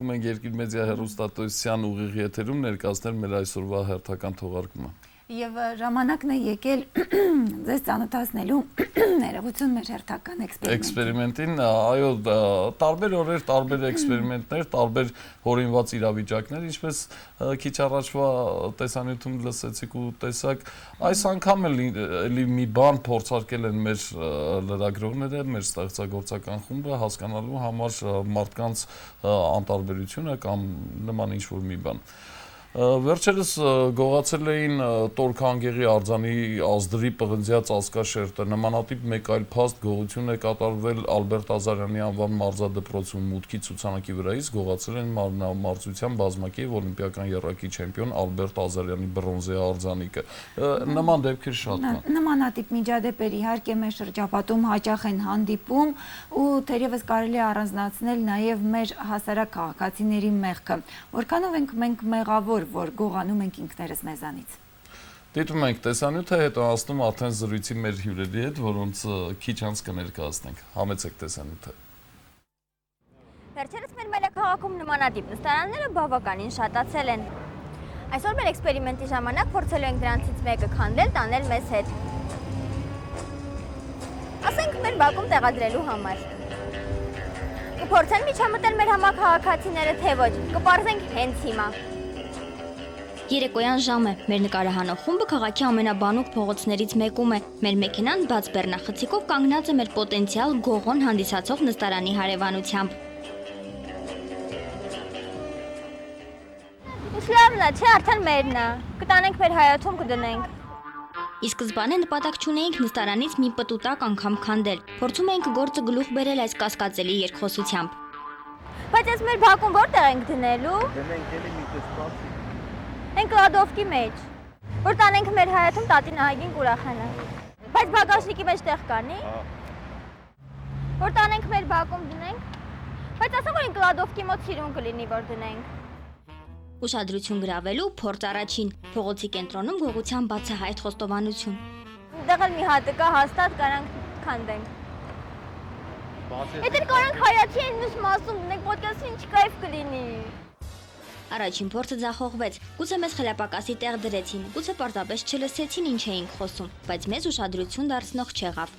Մենք երկիր մեդիա հեռուստատեսության ուղիղ եթերում ներկայացնել մեր այսօրվա հերթական թողարկումը։ Եվ ժամանակն է եկել ձեզ ծանոթացնելու ներողություն մեր հերթական էքսպերիմենտին, այո, տարբեր օրեր, տարբեր էքսպերիմենտներ, տարբեր հորինված իրավիճակներ, ինչպես քիչ առաջվա տեսանյութում լսեցիք ու տեսակ, այս անգամ էլի մի բան փորձարկել են մեր լրագրողները, մեր ստեղծագործական խումբը հասկանալու համար մարդկանց անտարբերությունը կամ նման ինչ-որ մի բան։ Վերջերս գողացել էին Տոր-Քահանգեղի արձանի ազդրի պղնձյա ծածկաշերտը, նմանատիպ մեկ այլ փաստ գողություն է կատարվել Ալբերտ Ազարյանի անվան մարզադպրոցում մուտքի ցուցանակի վրայից գողացել են մարզության բազմակի օլիմպիական եռակի չեմպիոն Ալբերտ Ազարյանի բրոնզե արձանիկը։ Նման դեպքեր շատ կան։ Նմանատիպ միջադեպեր իհարկե մեր շրջապատում հաճախ են հանդիպում ու թերևս կարելի է առանձնացնել նաև մեր հասարակ քաղաքացիների մեղքը։ Որքանով ենք մենք մեղավոր, որ գողանում ենք ինքներս մեզանից։ Դիտում ենք տեսանյութը, հետո հասնում արդեն զրույցի մեր հյուրերի հետ, որոնց քիչ անց կներկայացնենք։ Համեցեք տեսանյութը։ Վերջերս մեր մայրաքաղաքում նմանատիպ նստարանները բավականին շատացել են։ Այսօր մեր էքսպերիմենտի ժամանակ փորձելու ենք դրանցից մեկը քանդել, տանել մեզ հետ։ Ասենք մեր բակում տեղադրելու համար։ Կփորձեն միջամտել մեր համաքաղաքացիները, թե ոչ, կպարզենք հենց հիմա։ Երեկոյան ժամ է, մեր նկարահանող խումբը քաղաքի ամենաբանուկ փողոցներից մեկում է։ Մեր մեքենան բաց բեռնախցիկով կանգնած է մեր պոտենցիալ գողոն հանդիսացող նստարանի հարևանությամբ։ Լավն է, չէ, արդեն մերն է։ Կտանենք մեր հայաթում կդնենք։ Ի սկզբանե նպատակ չունեինք նստարանից մի պտուտակ անգամ քանդել։ Փորձում էինք գործը գլուխ բերել այս կասկածելի երկխոսությամբ։ Բայց այս մեր բակում որտեղ ենք դնելու։ Դնենք էլի մի կսպասի։ Ենք լադովկի մեջ, որ տանենք մեր հայաթում տատի նահագին կուրախանա։ Բայց բագաժնիկի մեջ տեղ կանի։ Որ տանենք մեր բակում դնենք։ Բայց ասա որ ենք լադովկի մոտ սիրուն կլինի որ դնենք։ Ուշադրություն գրավելու փորձ առաջին, փողոցի կենտրոնում գողության բացահայտ խոստովանություն։ Դեղ էլ մի հատը կա հաստատ կարանք քանդենք։ Եթե կարանք հայացի են մյուս մասում դնենք պոդքասթին ինչ կայֆ կլինի։ Առաջին փորձը ձախողվեց, գուցե մեզ խելապակասի տեղ դրեցին, գուցե պարզապես չլսեցին ինչ էինք խոսում, բայց մեզ ուշադրություն դարձնող չեղավ։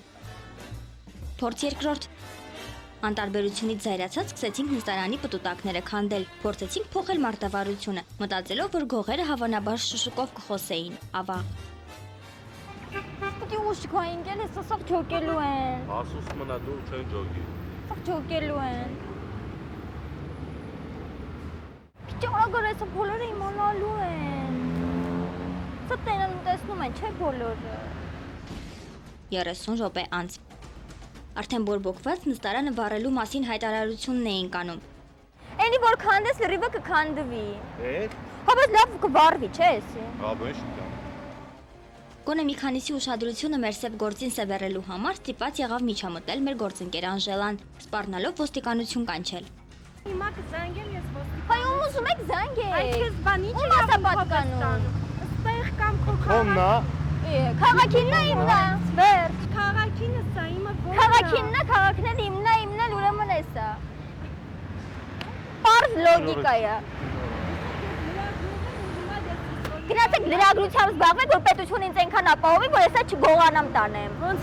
Փորձ երկրորդ։ Անտարբերությունից զայրացած սկսեցինք նստարանի պտուտակները քանդել, փորձեցինք փոխել մարտավարությունը, մտածելով, որ գողերը հավանաբար շշուկով կխոսեին, ավաղ։ Պիտի ուշ քայինք էլ էս սա ջոկելու են։ Ասուս մնա դու չեն ջոկի։ Սա ջոկելու են։ Ճարագար այսը բոլորը իմանալու են։ Սա տենան տեսնում են, չէ բոլորը։ 30 րոպե անց։ Արդեն բորբոքված նստարանը վառելու մասին հայտարարությունն էինք անում։ Էնի որ քանդես լրիվը կքանդվի։ Հա բայց լավ կվառվի, չէ՞ էսի։ Հա բեշ դա։ Գոնե մի քանիսի ուշադրությունը մեր սև գործին սևեռելու համար ստիպված եղավ միջամտել մեր գործընկեր Անժելան, սպառնալով ոստիկանություն կանչել։ Հիմա կզանգեմ ես ոստիկան։ Հայ ում ուզում եք զանգել։ Այսպես բան ինչ Ում ասա պատկանում։ Ստեղ կամ քո Խոմնա։ Քաղաքինն է իմն է։ Վերջ։ քաղաքինը սա իմը ո՞րն է։ Քաղաքինն է, քաղաքն էլ իմն է, իմն էլ ուրեմն է սա։ Պարզ լոգիկա է։ Գնացեք լրագրությամբ զբաղվեք, որ պետությունը ինձ այնքան ապահովի, որ հեսա չգողանամ տանեմ։ Ոնց։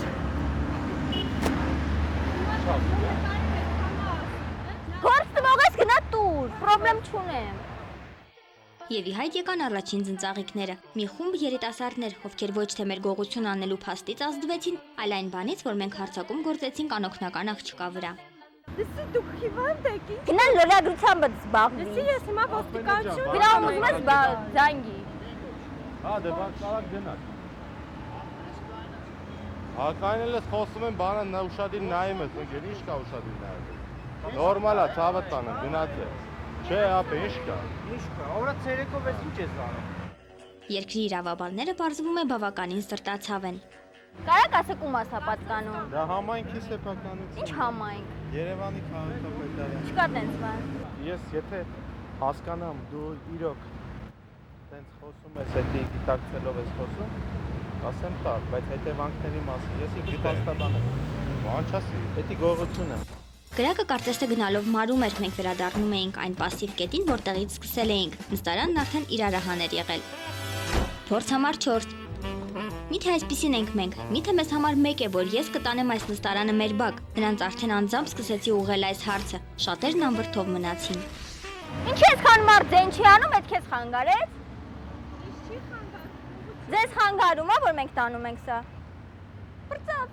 Գործ տվող ես գնա տուր, պրոբլեմ չունեմ։ Եվ ի հայտ եկան առաջին ծնծաղիկները։ Մի խումբ երիտասարդներ, ովքեր ոչ թե մեր գողություն անելու փաստից ազդվեցին, այլ այն բանից, որ մենք հարձակում գործեցինք անօգնական աղջկա վրա։ Դեսի դուք հիվանդ եք։ Գնան լրագրությամբ զբաղվի։ Դեսի ես հիմա ոստիկանություն։ Գնա ուզում ես զանգի։ Հա դե բան կարող գնաք։ Հակային էլ ես խոսում եմ բանը նա ուշադիր նայում ես, ոնց ինչ կա ուշադիր նայում։ Նորմալ է, ցավը տանը, գնացե։ Չէ, ապա ինչ կա։ Ինչ կա, օրը ցերեկով ես ինչ ես անում։ Երկրի իրավաբանները պարզվում է բավականին սրտացավ են։ Կարակ ասեք ում ասա պատկանում։ Դա համայնքի սեփականություն։ Ինչ համայնք։ Երևանի քաղաքապետարան։ Չկա տենց բան։ Ես եթե հասկանամ դու իրոք տենց խոսում ես, եթե գիտակցելով ես խոսում, ասեմ տակ, բայց հետևանքների մասին ես իմ փաստաբան եմ։ Ո՞նց ասի, դա գողություն է։ Կրակը կարծես թե գնալով մարում էր, մենք վերադառնում էինք այն պասիվ կետին, որտեղից սկսել էինք։ Նստարանն արդեն իրարահան էր եղել։ Փորձ համար 4։ Միթե այսպիսին ենք մենք, միթե մեզ համար մեկ է, որ ես կտանեմ այս նստարանը մեր բակ։ Նրանց արդեն անձամբ սկսեցի ուղղել այս հարցը։ Շատերն անվրդով մնացին։ Ինչ ես խանում արձեն չի անում, այդ քեզ խանգարեց։ Ձեզ խանգարում է, որ մենք տանում ենք սա։ Բրծավ։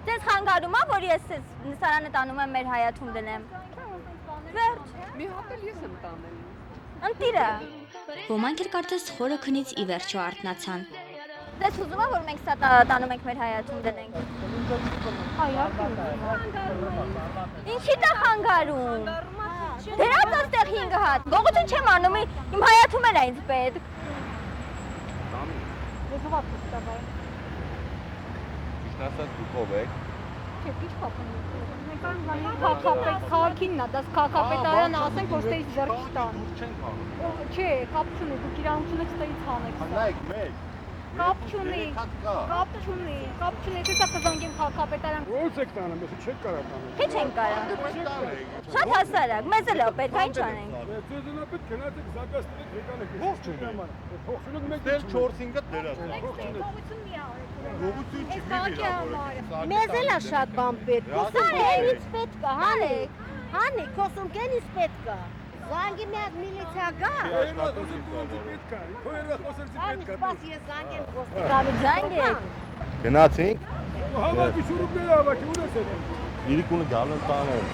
Ձեզ խանգարում է, որ ես նստարանը տանում եմ մեր հայաթում դնեմ։ Վերջ։ Մի հատ էլ ես եմ տանել։ Ընտիրը։ Ոմանք էլ կարծես խորը քնից ի վերջո արթնացան։ Ձեզ ուզում է, որ մենք սա տանում ենք մեր հայաթում դնենք։ Ինչի՞ դա խանգարում։ Դրած այստեղ 5 հատ։ Գողություն չեմ անում, իմ հայաթում էլ է ինձ պետք։ Ճիշտ ասած դուք ով եք։ Չէ, ինչ կապ ունի։ Քաղաքինն է, դա քաղաքապետարանը ասենք, որ ստեից ձեռք չտան։ Չենք անում։ Չէ, կապ չունի, դուք իրանությունը չստեից հանեք սա։ Նայեք, մեկ։ Կապ չունի, կա։ կապ չունի, եթե սա կզանգեմ քաղաքապետարան։ Ո՞նց եք տանում, ես չեք կարող տանել։ Թե չենք կարող։ Շատ հասարակ, մեզ էլ է պետք, այն չանենք։ Ձեզնա պետք գնացեք զարգացնեք եկանեք։ Ո՞ց չունի։ Փոխությունով մեկ Դել 4-5-ը դրած։ Գողություն մի արեք։ Գողություն չի մի վիրավորել։ Մեզ էլ է շատ բան պետք։ Քոսումքենից պետք է, հանեք։ Հանեք, քոսումքենից պետք է։ Զանգի մի հատ միլիցիա գա։ պետք է։ Քո երբ խոսելցի պետք է։ Սպաս ես զանգեմ ոստիկանի Զանգեք։ Գնացինք։ Հավաքի շուրուկները հավաքի, ուր ես եկել։ Իրիկունը գալն տանել։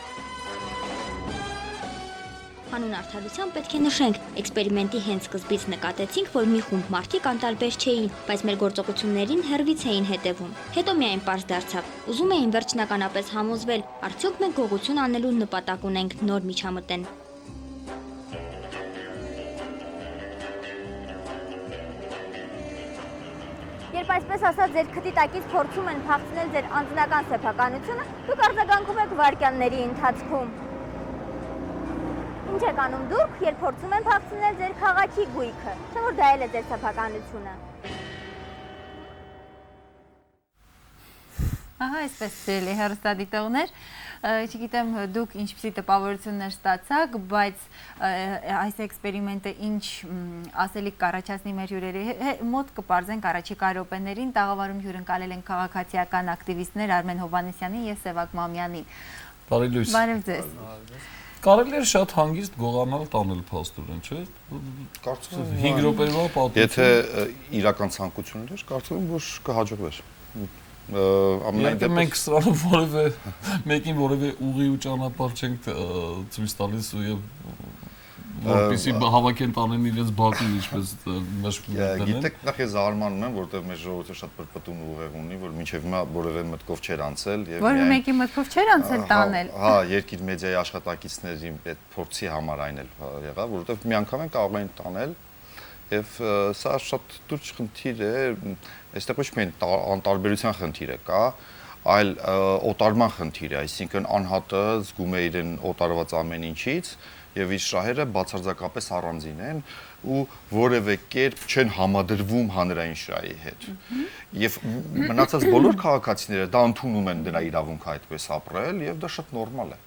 Հանուն արդարության պետք է նշենք, էքսպերիմենտի հենց սկզբից նկատեցինք, որ մի խումբ մարդիկ անտարբեր չէին, բայց մեր գործողություններին հեռվից էին հետևում։ Հետո միայն պարզ դարձավ, ուզում էին վերջնականապես համոզվել, արդյոք մենք գողություն անելու նպատակ ունենք նոր միջամտեն։ Երբ այսպես ասած ձեր քթի տակից փորձում են փախցնել ձեր անձնական սեփականությունը, դուք արձագանքում եք վայրկյանների ընթացքում։ Ինչ եք անում դուք, երբ փորձում են փախցնել ձեր քաղաքի գույքը, չէ՞ որ դա էլ է ձեր սեփականությունը։ Ահա, այսպես դրելի հեռուստադիտողներ, չգիտեմ դուք ինչպիսի տպավորություններ ստացաք, բայց այս էքսպերիմենտը ինչ ասելիք կառաջացնի մեր հյուրերի մոտ կպարզենք առաջիկա րոպեներին, տաղավարում հյուրընկալել են քաղաքացիական ակտիվիստներ Արմեն Հովհաննիսյանին եւ Սևակ Մամյանին։ Բարի լույս։ Բարև ձեզ։ Կարելի է շատ հանգիստ գողանալ տանել փաստորեն, չէ՞։ Կարծում եմ 5 րոպեվա պատմություն։ Եթե իրական ցանկություն ուներ, կարծում եմ որ կհաջողվեր։ Մենք սրանում որևէ մեկին որևէ ուղի ու ճանապարհ չենք ցույց տալիս եւ որպեսզի հավաքեն տանեն իրենց բակում ինչպես մշկում դնեն։ Գիտեք, նախ ես զարմանում եմ, որտեղ մեր ժողովուրդը շատ պրպտուն ուղեղ ունի, որ մինչև հիմա որևէ մտքով չէր անցել եւ Որևէ մեկի մտքով չէր անցել տանել։ Հա, երկիր մեդիայի աշխատակիցների այդ փորձի համար այն էլ եղավ, որովհետեւ մի անգամ են կարող էին տանել եւ սա շատ դուրս խնդիր է, այստեղ ոչ միայն անտարբերության խնդիր է կա, այլ օտարման խնդիր է, այսինքն անհատը զգում է իրեն օտարված ամեն ինչից եւ իր շահերը բացարձակապես առանձին են ու որևէ կերպ չեն համադրվում հանրային շահի հետ։ Եվ մնացած բոլոր քաղաքացիները դա ընդունում են դրա իրավունքը այդպես ապրել եւ դա շատ նորմալ է։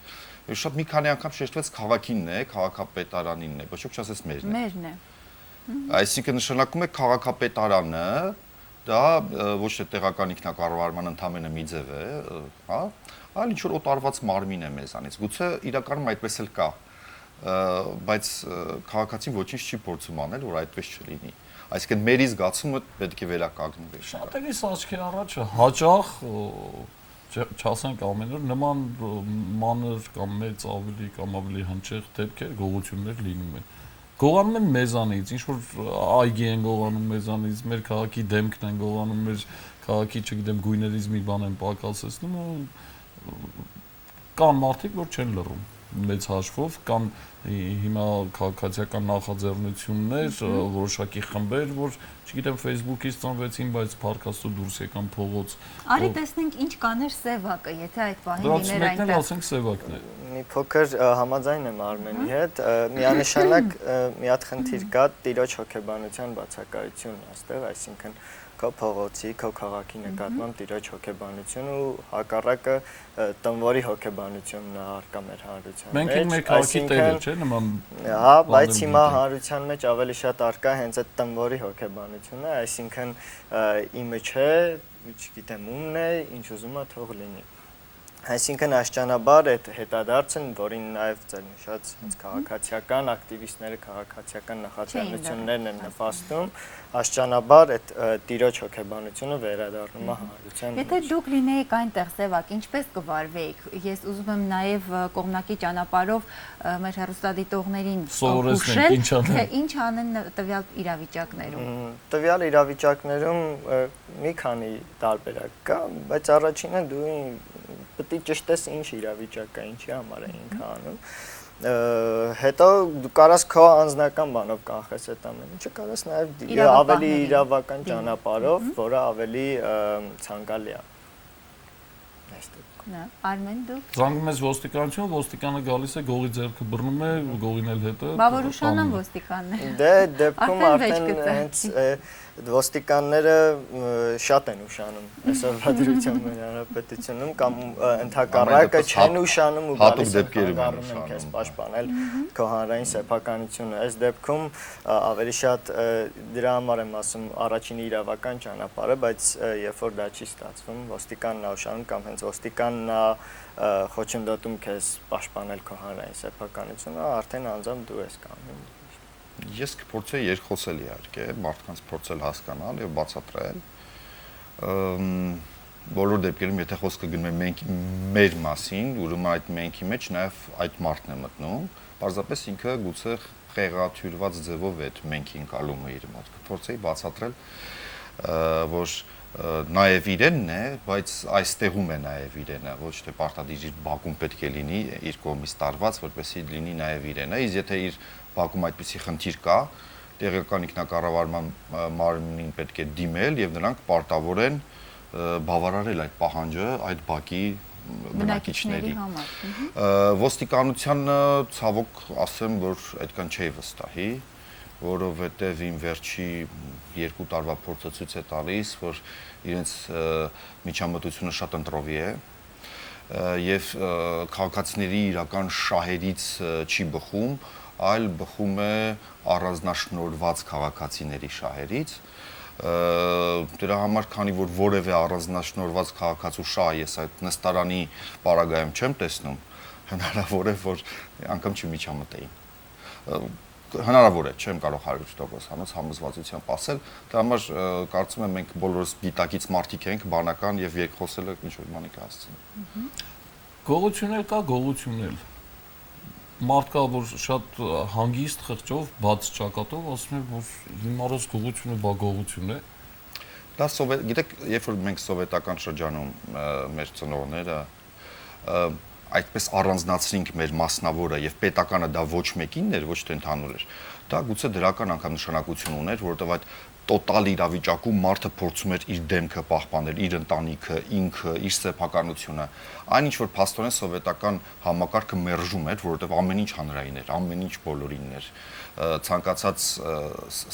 Եվ շատ մի քանի անգամ շեշտվեց քաղաքինն է, քաղաքապետարանինն է, ոչ ոք չասեց մերն է։ Մերն է։ Այսինքն նշանակում է քաղաքապետարանը դա ոչ թե տեղական ինքնակառավարման ընդամենը մի ձև է, հա, այլ ինչ որ օտարված մարմին է մեզանից։ Գուցե իրականում այդպես էլ կա, բայց քաղաքացին ոչինչ չի փորձում անել, որ այդպես չլինի։ Այսինքն մեր զգացումը պետք է վերականգնվի։ Շատերիս աչքի առաջը հաճախ չասենք ամեն օր նման մանր կամ մեծ ավելի հնչեղ դեպքեր գողություններ լինում են։ Գողանում են մեզանից, ինչ որ այգի են գողանում մեզանից, մեր քաղաքի դեմքն են գողանում, մեր քաղաքի, չգիտեմ, գույներից մի բան են պակասեցնում ու կան մարդիկ, որ չեն լռում մեծ հաշվով, կան հիմա քաղաքացիական նախաձեռնություններ, որոշակի խմբեր, որ, չգիտեմ, Facebook-ից ծնվեցին, բայց փառքաստու դուրս եկան փողոց։ Արի տեսնենք ինչ կաներ Սևակը, եթե այդ պահին Դրանց լիներ մեկն էլ այնտեղ։ ասենք Սևակն է։ Մի փոքր համաձայն եմ Արմենի հետ, միանշանակ մի հատ խնդիր կա տիրոջ հոգեբանության բացակայությունն այստեղ, այսինքն քո փողոցի, քո քաղաքի նկատմամբ տիրոջ հոգեբանություն ու հակառակը տնվորի հոգեբանությունն է արկա մեր հանրության մեջ։ Մենք մեր քաղաքի տերը, չէ՞, նման։ Հա, բայց հիմա հանրության մեջ ավելի շատ արկա հենց այդ տնվորի հոգեբանությունն է, այսինքն իմը չէ, չգիտեմ ումն է, ինչ ուզում է թող լինի։ Այսինքն աշճանաբար այդ հետադարձն, որին նաև ձեր նշած հենց քաղաքացիական ակտիվիստները, քաղաքացիական նախաձեռնություններն են նպաստում, աշճանաբար այդ տիրոջ հոգեբանությունը վերադառնում է հանրության։ Եթե դուք լինեիք այնտեղ, Սևակ, ինչպես կվարվեիք։ Ես ուզում եմ նաև կողմնակի ճանապարհով մեր հեռուստադիտողներին սովորեցնել ինչ անեն տվյալ իրավիճակներում։ Տվյալ իրավիճակներում մի քանի տարբերակ կա, բայց առաջինը դու պետք է ճշտես ինչ իրավիճակ կա, ինչի համար է ինքը անում։ Հետո դու կարաս քո անձնական բանով կանխես այդ ամեն ինչը, կարաս նաև ավելի իրավական ճանապարհով, որը ավելի ցանկալի է։ Արմեն դու։ Զանգում ես ոստիկանություն, ոստիկանը գալիս է գողի ձեռքը բռնում է, գողին էլ հետը։ Բա որ ուշանան ոստիկանները։ Դե դեպքում արդեն հենց ոստիկանները շատ են ուշանում այսօրվա դրությամբ մեր հանրապետությունում կամ ընդհակառակը չեն ուշանում ու գալիս են քեզ պաշտպանել քո հանրային սեփականությունը։ Այս դեպքում ավելի շատ դրա համար եմ ասում առաջին իրավական ճանապարհը, բայց երբ որ դա չի ստացվում, ոստիկանն է ուշանում կամ հենց ոստիկանն է խոչընդոտում քեզ պաշտպանել քո հանրային սեփականությունը, արդեն անձամբ դու ես կանգնում։ Ես կփորձեի երկխոսել իհարկե, մարդկանց փորձել հասկանալ եւ բացատրել։ Բոլոր դեպքերում եթե խոսքը գնում է մեր մասին, ուրեմն այդ մենքի մեջ նաեւ այդ մարդն է մտնում, պարզապես ինքը գուցե խեղաթյուրված ձևով այդ մենքի ընկալումը իր մոտ կփորձեի բացատրել, որ նաև իրենն է, բայց այստեղում է նաև իրենը, ոչ թե պարտադիր իր բակում պետք է լինի իր կողմից տարված, որպեսզի լինի նաև իրենը, իսկ եթե իր բակում այդպիսի խնդիր կա, տեղական ինքնակառավարման մարմնին պետք է դիմել եւ նրանք պարտավոր են բավարարել այդ պահանջը այդ բակի բնակիչների համար։ Ոստիկանությանը ցավոք ասեմ, որ այդքան չի վստահի, որովհետև իմ վերջի 2 տարվա փորձը ցույց է տալիս, որ իրենց միջամտությունը շատ ընտրովի է եւ քաղաքացիների իրական շահերից չի բխում, այլ բխում է առանձնաշնորհված քաղաքացիների շահերից։ Դրա համար, քանի որ որևէ առանձնաշնորհված քաղաքացու շահ ես այդ նստարանի պարագայում չեմ տեսնում, հնարավոր է, որ անգամ չմիջամտեին։ Հնարավոր է, չեմ կարող 100% համոզվածությամբ ասել, դրա համար կարծում եմ մենք բոլորս գիտակից մարդիկ ենք, բանական եւ երկխոսելը ինչ-որ բանի կհասցնի։ Գողություններ կա, գողություններ։ Մարդ կա, որ շատ հանգիստ խղճով, բաց ճակատով ասում է, որ հիմարոս գողությունը բա գողություն է։ Դա գիտեք, երբ որ մենք սովետական շրջանում մեր ծնողները այդպես առանձնացրինք մեր մասնավորը եւ պետականը դա ոչ մեկինն էր, ոչ թե ընդհանուր էր։ Դա գուցե դրական անգամ նշանակություն ուներ, որովհետեւ այդ տոտալ իրավիճակում մարդը փորձում էր իր դեմքը պահպանել, իր ընտանիքը, ինքը, իր սեփականությունը։ Այն ինչ որ փաստորեն սովետական համակարգը մերժում էր, որովհետեւ ամեն ինչ հանրային էր, ամեն ինչ բոլորինն էր։ Ցանկացած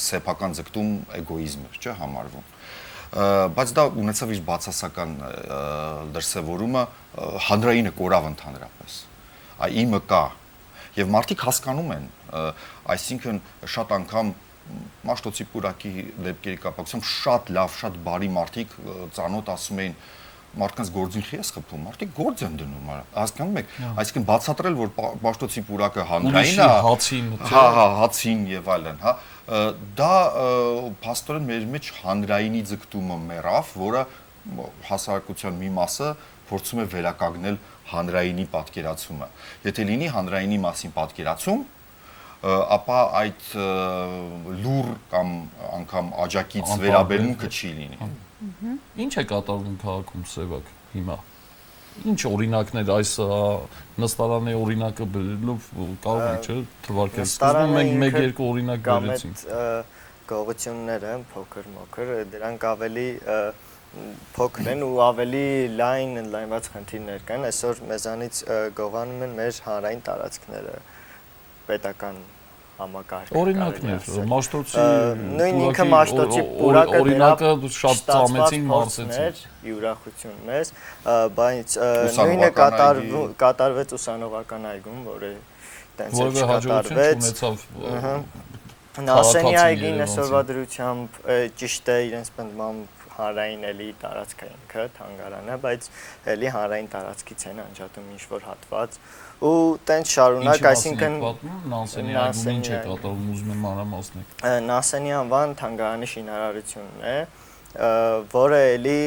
սեփական ձգտում էգոիզմ էր, չէ՞, համարվում։ Բայց դա ունեցավ իր բացասական դրսևորումը, հանրայինը կորավ ընդհանրապես։ Իմը կա եւ մարդիկ հասկանում են, այսինքն շատ անգամ Մաշտոցի պուրակի դեպքերի կապակցությամբ շատ լավ, շատ բարի մարդիկ ծանոթ ասում էին մարդկանց գործին չի ես խփում, մարդիկ գործ են դնում, հասկանում եք, այսինքն բացատրել, որ Մաշտոցի պուրակը հանրային է, հացին եւ այլն, հա, դա փաստորեն մեր մեջ հանրայինի ձգտումը մեռավ, որը հասարակության մի մասը փորձում է վերականգնել հանրայինի պատկերացումը։ Եթե լինի հանրայինի մասին պատկերացում, ապա այդ լուր կամ անգամ աջակից վերաբերմունքը չի լինի։ Ինչ է կատարվում քաղաքում Սևակ հիմա։ Ինչ օրինակներ այս նստարանի օրինակը բերելով կարող ենք չէ թվարկել։ Սկզբում մենք 1-2 օրինակ բերեցինք։ Գողությունները փոքր-մոքր, դրանք ավելի փոքր են ու ավելի լայնված խնդիրներ կան։ Այսօր մեզանից գողանում են մեր հանրային տարածքները, պետական համակարգ։ Օրինակներ, Մաշտոցի նույն ինքը Մաշտոցի պուրակը օրինակը շատ ծամեցին մարսեցին։ Յուրախություն մեզ, բայց նույնը կատարվեց ուսանողական այգում, որը տենց չկատարվեց։ Նասենի այգին այսօրվա դրությամբ ճիշտ է իրենց պնդմամբ հանրային էլի տարածքայինքը, թանգարանը, բայց էլի հանրային տարածքից են անջատում ինչ-որ հատված ու տենց շարունակ, այսինքն Նասենի այգում ինչ է կատարվում, ուզում եմ մանրամասնել։ Նասենի անվան թանգարանի շինարարությունն է, որը էլի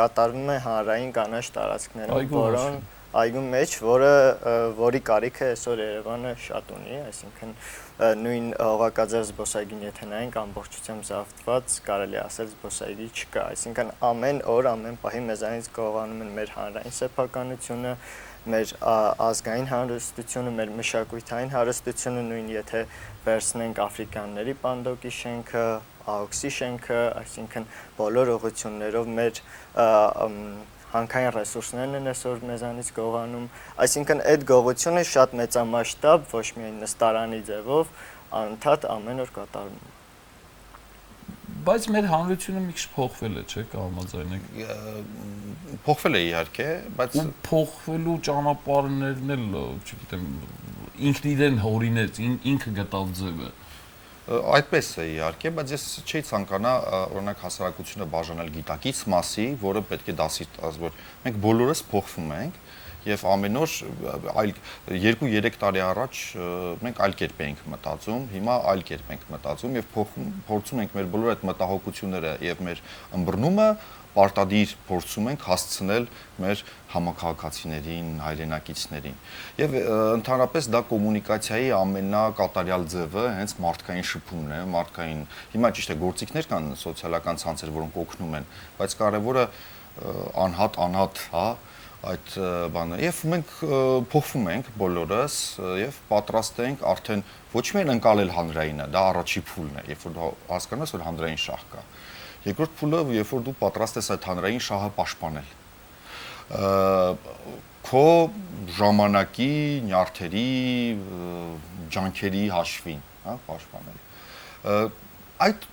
կատարվում է հանրային կանաչ տարածքներում, որոն այգու մեջ, որի կարիքը այսօր Երևանը շատ ունի, այսինքն նույն հողակաձև զբոսայգին եթե նայենք ամբողջությամբ զավթված, կարելի ասել զբոսայգի չկա, այսինքն ամեն օր, ամեն պահի մեզանից գողանում են մեր հանրային սեփականությունը, մեր ազգային հարստությունը, մեր մշակութային հարստությունը, նույն եթե վերցնենք աֆրիկանների պանդոկի շենքը, ԱՕՔՍ-ի շենքը, այսինքն բոլոր ուղղություններով մեր հանքային ռեսուրսներն են այսօր մեզանից գողանում, այսինքն այդ գողությունը շատ մեծամասշտաբ, ոչ միայն նստարանի ձևով, անընդհատ ամեն օր կատարվում է։ Բայց մեր հանրությունը մի քիչ փոխվել է, չէ՞, կհամաձայնեք։ Փոխվել է իհարկե, բայց փոխվելու ճանապարհներն էլ, չգիտեմ, ինքն իրեն հորինեց, ինքը գտավ ձևը։ Այդպես է իհարկե, բայց ես չի ցանկանա օրինակ հասարակությունը բաժանել գիտակից մասի, որը պետք է դասի տաս, որ մենք բոլորս փոխվում ենք եւ ամեն օր այլ 2-3 տարի առաջ մենք այլ կերպ էինք մտածում, հիմա այլ կերպ ենք մտածում եւ փորձում ենք մեր բոլոր այդ մտահոգությունները եւ մեր ըմբռնումը պարտադիր փորձում ենք հասցնել մեր համակարգացիներին, հայրենակիցներին։ Եվ ընդհանրապես դա կոմունիկացիայի ամենակատարյալ ձևը հենց մարդկային շփումն է, մարդկային։ Հիմա ճիշտ է, գործիքներ կան սոցիալական ցանցեր, որոնք օգնում են, բայց կարևորը անհատ, հա, այդ բանը։ Եվ մենք փոխվում ենք բոլորս եւ պատրաստ ենք արդեն ոչ միայն ընկալել հանրայինը, դա առաջի փուլն է, երբ որ դու հասկանաս, որ հանրային շահ կա։ Երկրորդ փուլը, երբ որ դու պատրաստ ես այդ հանրային շահը պաշտպանել։ Քո ժամանակի, նյարդերի, ջանքերի հաշվին, հա, պաշտպանել։ Այդ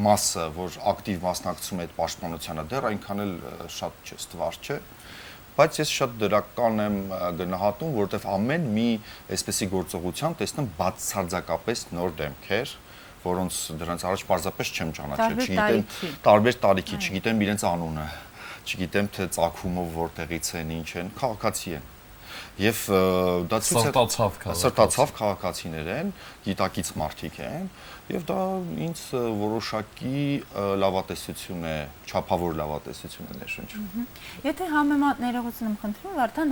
մասը, որ ակտիվ մասնակցում է այդ պաշտպանությանը, դեռ այնքան էլ շատ չէ, ստվար չէ, բայց ես շատ դրական եմ գնահատում, որովհետև ամեն մի այսպիսի գործողության տեսնում բացարձակապես նոր դեմքեր, որոնց դրանց առաջ պարզապես չեմ ճանաչել, չգիտեմ տարբեր տարիքի, չգիտեմ իրենց անունը, չգիտեմ թե ծագումը որտեղից են, ինչ են, քաղաքացի են։ Եվ դա սրտացավ քաղաքացիներ են, գիտակից մարդիկ են, եւ դա ինձ որոշակի լավատեսություն է, չափավոր լավատեսություն է ներշնչում։ Եթե ներողություն եմ խնդրում, Վարդան,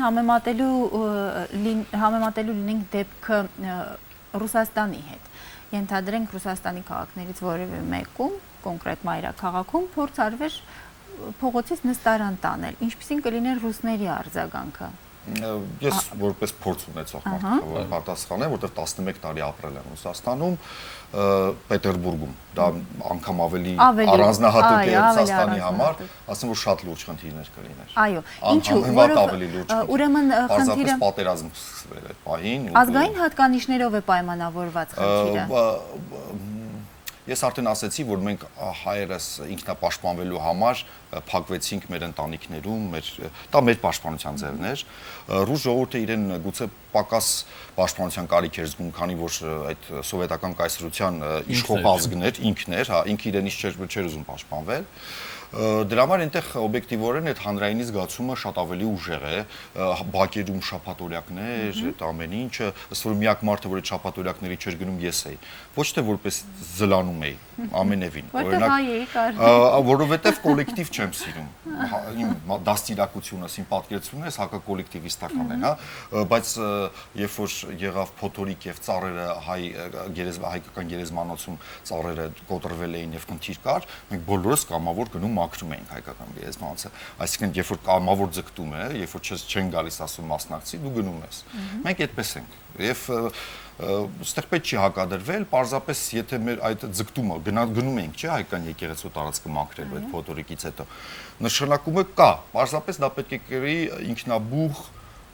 համեմատելու լինենք դեպքը Ռուսաստանի հետ։ Ենթադրենք Ռուսաստանի քաղաքներից որևէ մեկում, կոնկրետ մայրաքաղաքում փորձ արվեր փողոցից նստարան տանել, ինչպիսին կլիներ ռուսների արձագանքը։ Ես որպես փորձ ունեցող մարդու պատասխանեմ, որտեղ 11 տարի ապրել եմ Ռուսաստանում, Պետերբուրգում, դա անգամ ավելի առանձնահատուկ է Ռուսաստանի համար, ասեմ որ շատ լուրջ խնդիրներ կլիներ։ Այո, ինչու, որովհետև ուրեմն խնդիրը պատերազմ սկսվել է պահին։ Ազգային հատկանիշներով է պայմանավորված խնդիրը։ Ես արդեն ասացի, որ մենք հայերս ինքնապաշտպանվելու համար փակվեցինք մեր ընտանիքներում, դա մեր պաշտպանության ձևն էր։ Ռուս ժողովուրդը իրեն գուցե պակաս պաշտպանության կարիք էր զգում, քանի որ այդ սովետական կայսրության իշխող ազգն էր, ինքն էր, հա, ինքը իրենից չէր ուզում պաշտպանվել։ Դրա համար այնտեղ օբյեկտիվորեն այդ հանրայինի զգացումը շատ ավելի ուժեղ է, բակերում շաբաթօրյակներ, այդ ամեն ինչը, ըստ որ միակ մարդը, որ այդ շաբաթօրյակների չէր գնում, ես էի։ Ոչ թե որպես զլանում էի, ամենևին։ Որովհետև կոլեկտիվ չեմ սիրում։ Իմ դաստիարակությունս, իմ պատկերացումն էս հակակոլեկտիվիստական են, հա, բայց երբ որ եղավ փոթորիկ եւ ծառերը հայկական գերեզմանոցում ծառերը կոտրվել էին եւ խնդիր կար, մենք բոլորս կամավոր գնում մաքրում էինք հայկական գերեզմանոցը, այսինքն երբ որ կամավոր ձգտում է, երբ որ չեն գալիս ասում մասնակցի, դու գնում ես։ Մենք այդպես ենք եւ այստեղ պետք չի հակադրվել, պարզապես եթե մեր այդ ձգտումը գնում ենք, չէ, հայկական եկեղեցու տարածքը մաքրելու այդ փոթորիկից հետո, նշանակումը կա, պարզապես դա պետք է կրի ինքնաբուխ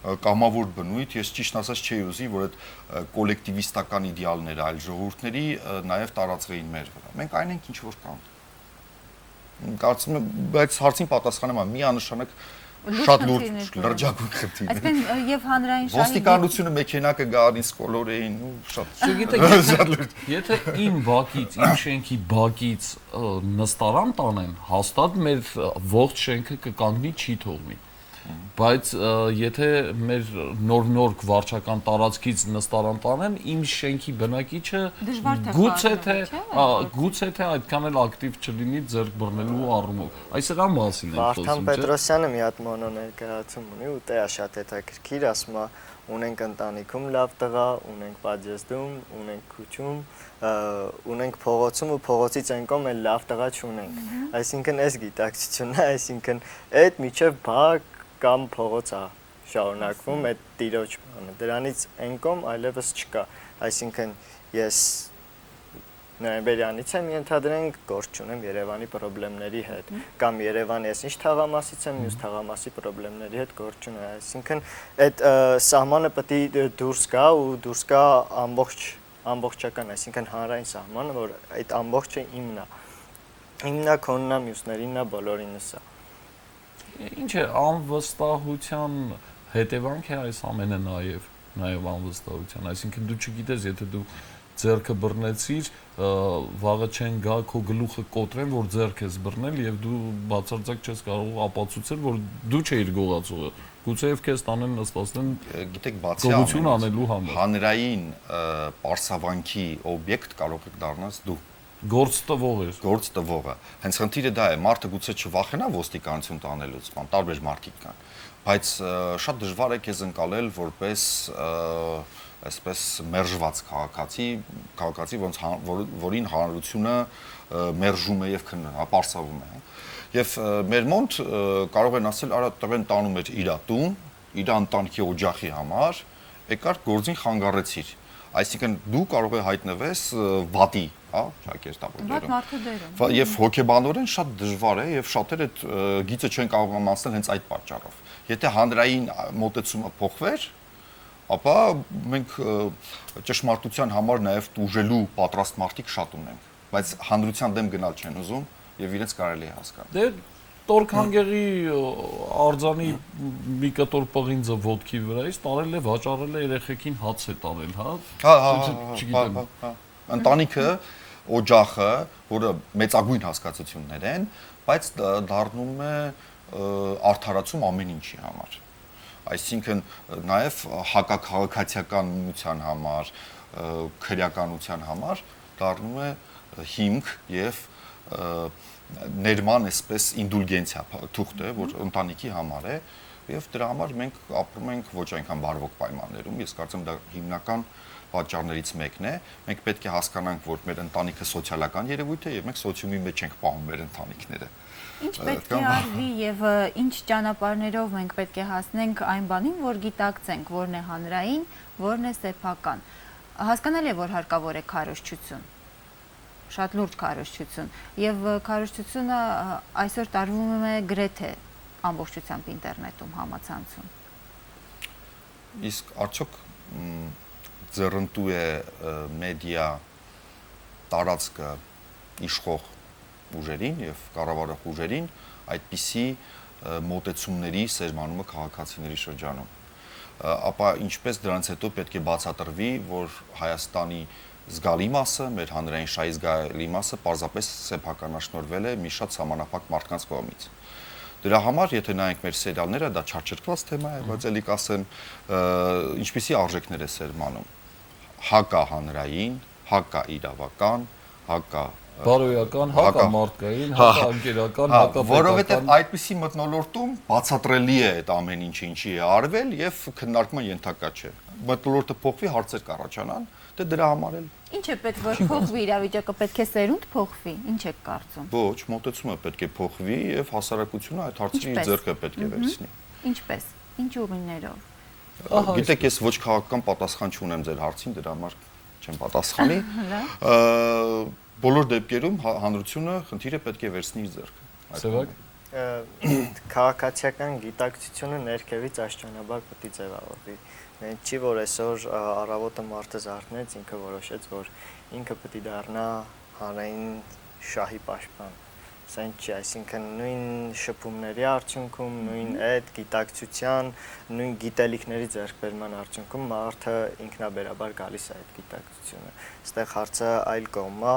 կամավոր բնույթ, ես ճիշտ ասած չէի ուզի, որ այդ կոլեկտիվիստական իդեալները այլ ժողովուրդների նաև տարածվեին մեր վրա։ Մենք այն ենք, ինչ որ կանք։ Կարծում եմ, բայց հարցին պատասխանեմ, միանշանակ շատ լուրջ լրջագույն խնդիր է։ Այսինքն եւ հանրային շահի ոստիկանությունը մեքենա կգան, իսկ կոլորեին ու շատ։ Չգիտեք, եթե իմ բակից, իմ շենքի բակից նստարան տանեն, հաստատ մեր ողջ շենքը կկանգնի, չի թողնի։ Բայց եթե մեր նոր վարչական տարածքից նստարան տանեն, իմ շենքի բնակիչը գուցե թե այդքան էլ ակտիվ չլինի ձեռք բռնելու առումով։ Այս դրա մասին է խոսում, չէ՞։ Վարդան Պետրոսյանը մի հատ մոնո ներկայացում ունի ու դա շատ հետաքրքիր, ասում է ունենք ընտանիքում լավ տղա, ունենք պատժեստում, ունենք քուչում, ունենք փողոցում ու փողոցից այն կողմ էլ լավ տղա չունենք։ Այսինքն այս գիտակցությունն է, այսինքն այդ միջև բակ կամ փողոց է շարունակվում այդ տիրոջ բանը։ Դրանից այն կողմ այլևս չկա։ Այսինքն ես նոյեմբերյանից եմ ենթադրենք գործ չունեմ Երևանի խնդիրների հետ կամ Երևանի ես ինչ թաղամասից եմ, մյուս թաղամասի խնդիրների հետ գործ չունեմ։ Այսինքն այդ սահմանը պետք է դուրս գա ու դուրս գա ամբողջական, այսինքն հանրային սահմանը, որ այդ ամբողջը imն է։ Imն է, քոնն է, մյուսներին է, բոլորինս է։ Ինչ է անվստահության հետևանք է այս ամենը նաև անվստահության, այսինքն դու չգիտես, եթե դու ձեռքը բռնեցիր, վաղը չեն գա քո գլուխը կոտրեն, որ ձեռք ես բռնել եւ դու բացարձակ չես կարող ապացուցել, որ դու չէիր գողացողը։ Գուցեև քեզ տանեն նստացնեն, գիտեք, բացի գողություն անելու համար։ Հանրային պարսավանքի օբյեկտ կարող եք դառնալ դու։ Գործ տվողը։ Հենց խնդիրը դա է, մարդը գուցե չվախենա ոստիկանություն տանելուց, տարբեր մարդիկ կան, բայց շատ դժվար է քեզ ընկալել որպես այսպես մերժված քաղաքացի, որին հանրությունը մերժում է եւ պարսավում է։ Եվ մեր մոտ կարող են ասել, արա տղեն տանում էր իր տուն, իր ընտանիքի օջախի համար, եկար գործին խանգարեցիր։ Այսինքն դու կարող ես հայտնվես վատի, հա, ճակերտավորներում։ Եվ հոգեբանորեն շատ դժվար է եւ շատերը այդ գիծը չեն կարող անցնել հենց այդ պատճառով։ Եթե հանրային մոտեցումը փոխվեր, ապա մենք ճշմարտության համար նաեւ տուժելու պատրաստ մարդիկ շատ ունենք, բայց հանրության դեմ գնալ չեն ուզում եւ իրենց կարելի է հասկանալ։ Տորքանգերի արձանի մի կտոր պղինձը ոտքի վրայից տարել է, վաճառել է երեխեքին հաց է տարել, հա։ Ընտանիքը, օջախը, որը մեծագույն հասկացություններ են, բայց դառնում է արդարացում ամեն ինչի համար։ Այսինքն նաև հակաքաղաքացիականության համար, քրեականության համար դառնում է հիմք եւ ներման այսպես ինդուլգենցիա թուղթ է, որ ընտանիքի համար է եւ դրա համար մենք ապրում ենք ոչ այնքան բարվոք պայմաններում։ Ես կարծում դա հիմնական պատճառներից մեկն է։ Մենք պետք է հասկանանք, որ մեր ընտանիքը սոցիալական երևույթ է եւ մենք սոցիումի մեջ ենք պահում մեր ընտանիքները։ Ինչ պետք է արվի եւ ինչ ճանապարհներով մենք պետք է հասնենք այն բանին, որ գիտակցենք, որն է հանրային, որն է սեփական։ Հասկանալի է, որ հարկավոր է քարոզչություն, շատ լուրջ քարոզչություն, եւ քարոզչությունը այսօր տարվում է գրեթե ամբողջությամբ ինտերնետում, համացանցում։ Իսկ արդյոք ձեռնտու է մեդիա տարածքը իշխող ուժերին եւ կառավարող ուժերին այդպիսի մոտեցումների սերմանումը քաղաքացիների շրջանում։ Ապա ինչպես դրանից հետո պետք է բացատրվի, որ Հայաստանի զգալի մասը, մեր հանրային շահի զգալի մասը պարզապես սեփականաշնորհվել է մի շատ սահմանափակ մարդկանց կողմից։ Դրա համար, եթե նայենք մեր սերիալները, դա չարչարված թեմա է, բայց ելի կասեմ, ինչպիսի արժեքներ է սերմանում։ Հակա հանրային, հակա իրավական, հակա բարոյական, հակա մարդկային, հակա անկերական, հակա պետական։ Որովհետև այդպիսի մթնոլորտում բացատրելի է այդ ամեն ինչը ինչի է արվել եւ քննարկման ենթակա չէ։ Մթնոլորտը փոխվի, հարցեր կառաջանան, դե դրա համար էլ Ինչ է պետք որ փոխվի իրավիճակը, պետք է սերունդ փոխվի, ինչ եք կարծում։ Ոչ, մոտեցումը պետք է փոխվի եւ հասարակությունը այդ հարցերի ձեռքը պետք է վերցնի։ Ինչպես, ինչ ուղիներով։ Գիտեք, ես ոչ քաղաքական պատասխան չունեմ ձեր հարցին, դրա համար չեմ պատասխանի։ Բոլոր դեպքերում հանրությունը խնդիրը պետք է վերցնի իր ձեռքը։ Սևակ։ քաղաքացիական գիտակցությունը ներքևից աշճանաբար պետք է ձևավորվի։ Չի որ այսօր առավոտը մարդը զարթնեց, ինքը որոշեց, որ ինքը պետք է դառնա հանրային շահի պաշտպան։ Սա չի, այսինքն նույն շփումների արդյունքում, նույն այդ գիտակցության, նույն գիտելիքների ձեռքբերման արդյունքում մարդը ինքնաբերաբար գալիս է այդ գիտակցությունը։ Այստեղ հարցը այլ կողմն է,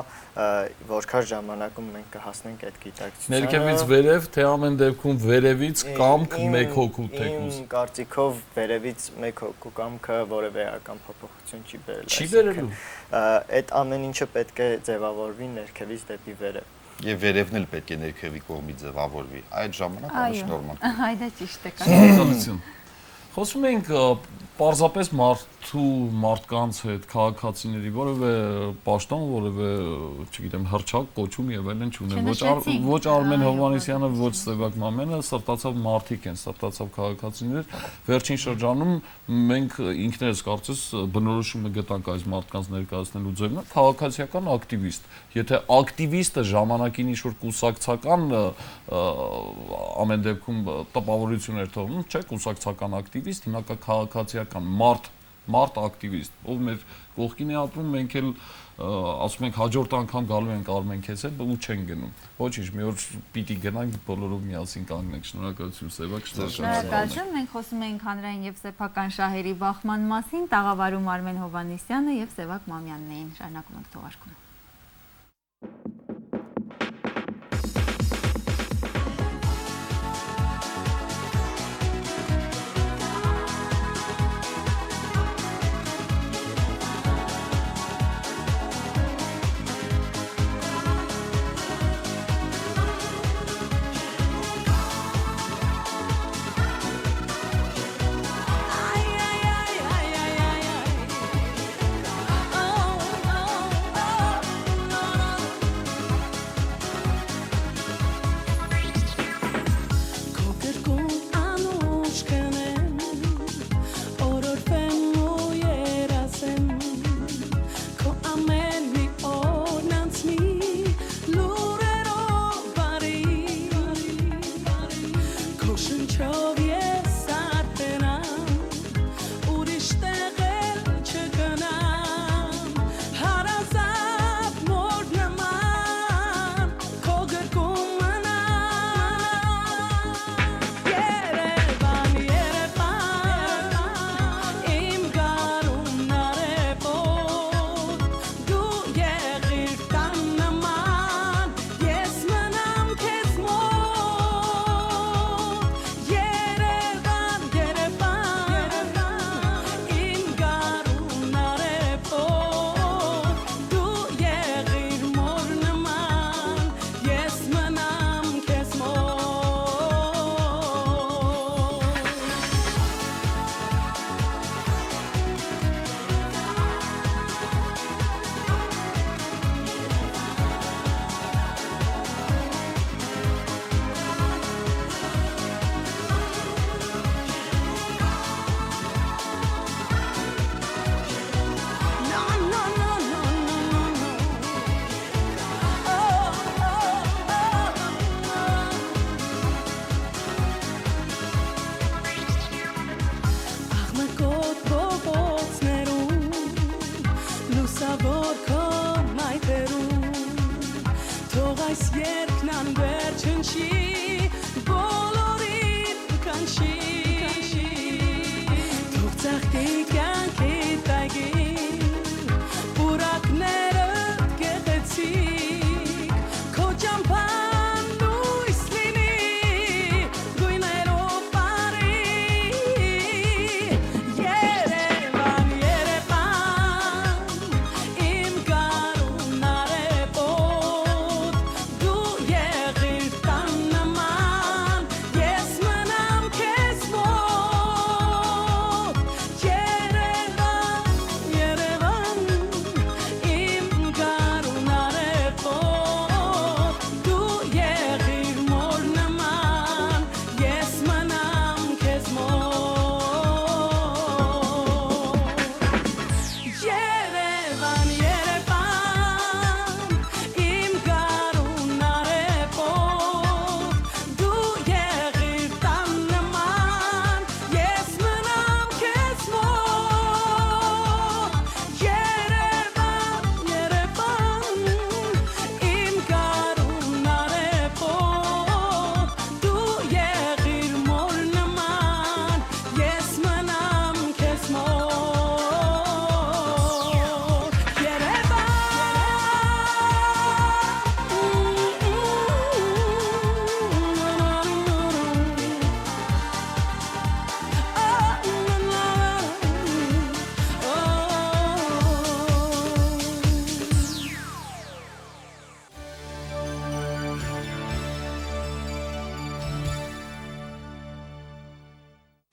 որքան ժամանակում մենք կհասնենք այդ գիտակցությանը։ Ներքևից վերև, թե ամեն դեպքում վերևից կամք մեկ հոգու թեկուզ։ Իմ կարծիքով վերևից մեկ հոգու կամքը որևէ էական փոփոխություն չի բերել։ Չի բերելու։ Այդ ամեն ինչը պետք է ձևավորվի ներքևից դեպի վերև։ Եվ վերևն էլ պետք է ներքևի կողմից ձևավորվի։ Այդ ժամանակ ամեն ինչ նորմալ։ Այ դա ճիշտ է։ Շնորհակալություն։ Խոսում ենք պարզապես մարդկանց հետ, քաղաքացիների, որևէ պաշտոն, որևէ, չգիտեմ, հռչակ, կոչում եւ այլն չունեն։ Ոչ Արմեն Հովհաննիսյանը, ոչ Սևակ Մամենը սրտացավ մարդիկ են, սրտացավ քաղաքացիներ։ Վերջին շրջանում մենք ինքներս կարծես բնորոշումը գտանք այս մարդկանց ներկայացնելու ձևն, քաղաքացիական ակտիվիստ։ Եթե ակտիվիստը ժամանակին ինչ-որ կուսակցական ամեն դեպքում տպավորություն էր թողնում, չէ, կուսակցական ակտիվիստ, հիմա կա քաղաքացիական մարդ ակտիվիստ, ով մեր կողքին է ապրում, մենք էլ ասում ենք հաջորդ անգամ գալու ենք Արմեն քեզ հետ ու չեն գնում։ Ոչինչ, մի օր պիտի գնանք բոլորով միասին կանգնենք։ Շնորհակալություն Սևակ, շնորհակալություն։ Մենք խոսում ենք հանրային եւ սեփական շահերի բախման մասին, տաղավարում Արմեն Հովհաննիսյանը եւ Սևակ Մամյանն էին։ Շարունակում ենք թողարկումը։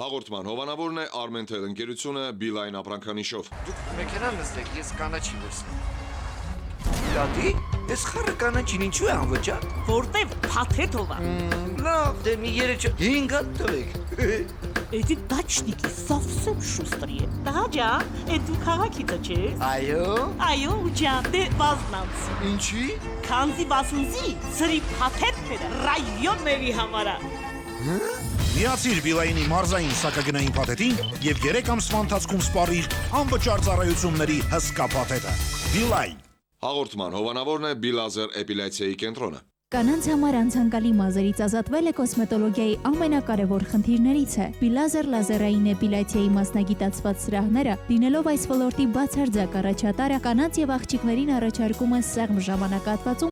Հաղորդման հովանավորն է Armen Tel ընկերությունը Beeline ապրանքանիշով։ Դուք մեքենան նստեք, ես կանաչի վերցնեմ։ Դատի, ես խառը կանաչին ինչու է անվճար։ Որտև փաթեթով է։ Լավ, դե մի 5 հատ տվեք։ Эти дачники совсем шустрые. Дадя, это քաղաքիցը չէ։ Այո, ուջան, դե բազմանց։ Ինչի։ Քանզի բասունզի, սրի փաթեթները ռայոնների համար է։ Միացիր Beeline-ի մարզային սակագնային փաթեթին եւ 3 ամսվա ընթացքում սպառիր անվճար ծառայությունների հսկա փաթեթը։ Beeline Հաղորդման հովանավորն է Bilaser էպիլյացիայի կենտրոնը։ Կանանց համար անցանկալի մազերից ազատվելը կոսմետոլոգիայի ամենակարևոր խնդիրներից է։ Bilaser լազերային էպիլյացիայի մասնագիտացված սրահները, լինելով այս ոլորտի բացարձակ առաջատարը, կանանց եւ աղջիկներին առաջարկում են սեղմ ժամանակահատվածում